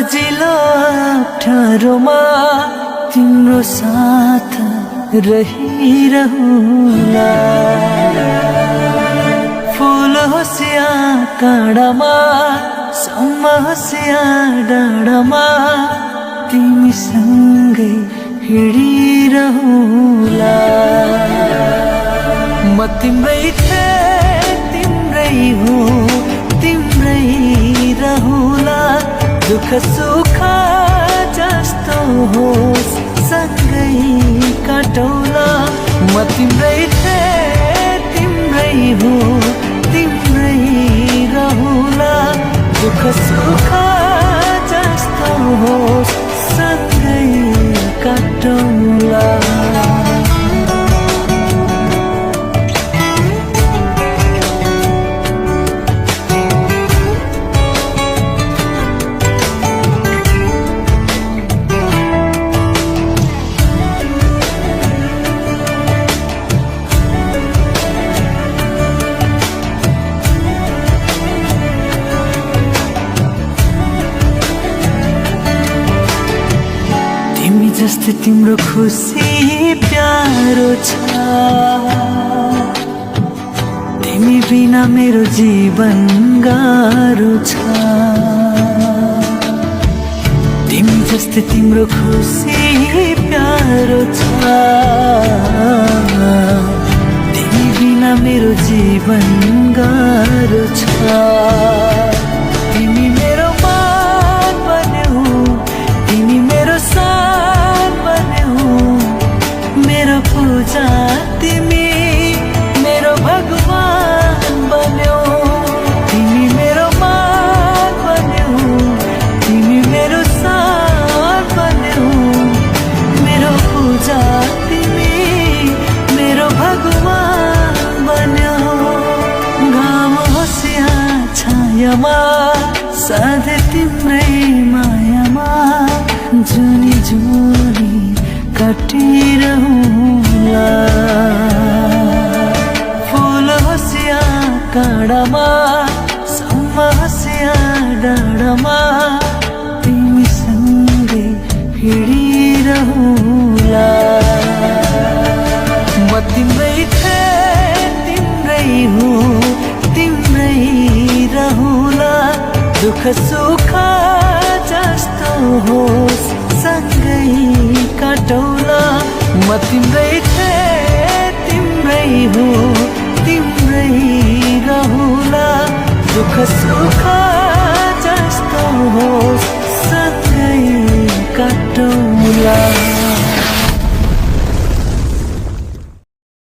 सजिलो अप्ठ्यारोमा तिम्रो साथ रहिरहुला। फूल होस् या काँडामा, सम्म होस् या डाँडामा, तिमीसँगै हिँडिरहुला। म तिम्रै थिएँ, तिम्रै हो, तिम्रै रहुला। दुःख सुख जस्तो होस् सँगै काटौला। म तिम्रै थिएँ, तिम्रै हो, तिम्रै रहुला। दुःख सुख जस्तो होस् सँगै काटौला। तिमी जस्तै तिम्रो खुसी प्यारो छ, तिमी बिना मेरो जीवन गाह्रो छ। तिमी जस्तै तिम्रो खुसी प्यारो छ, तिमी बिना मेरो जीवन गाह्रो छ। तिमी मेरो मान बन्यौ, तिमी मेरो सान बन्यौ, मेरो पूजा तिमी मेरो भगवान बन्यौ। तिमी मेरो मान बन्यौ, तिमी मेरो सान बन्यौ, मेरो पूजा तिमी मेरो भगवान बन्यौ। घाम होस् या छायामा, सधैँ तिम्रै मायामा जुनी जुनी काटिरहुला। फूल होस् या काँडामा, सम्म होस् या डाँडामा, तिमीसँगै हिँडिरहुला। म तिम्रै थिएँ, तिम्रै हो, तिम्रै रहुला। दुःख सुख जस्तो होस् सँगै काटौला। म तिम्रै थिएँ, तिम्रै हो, तिम्रै रहुला। दुःख सुख जस्तो होस् सँगै काटौला।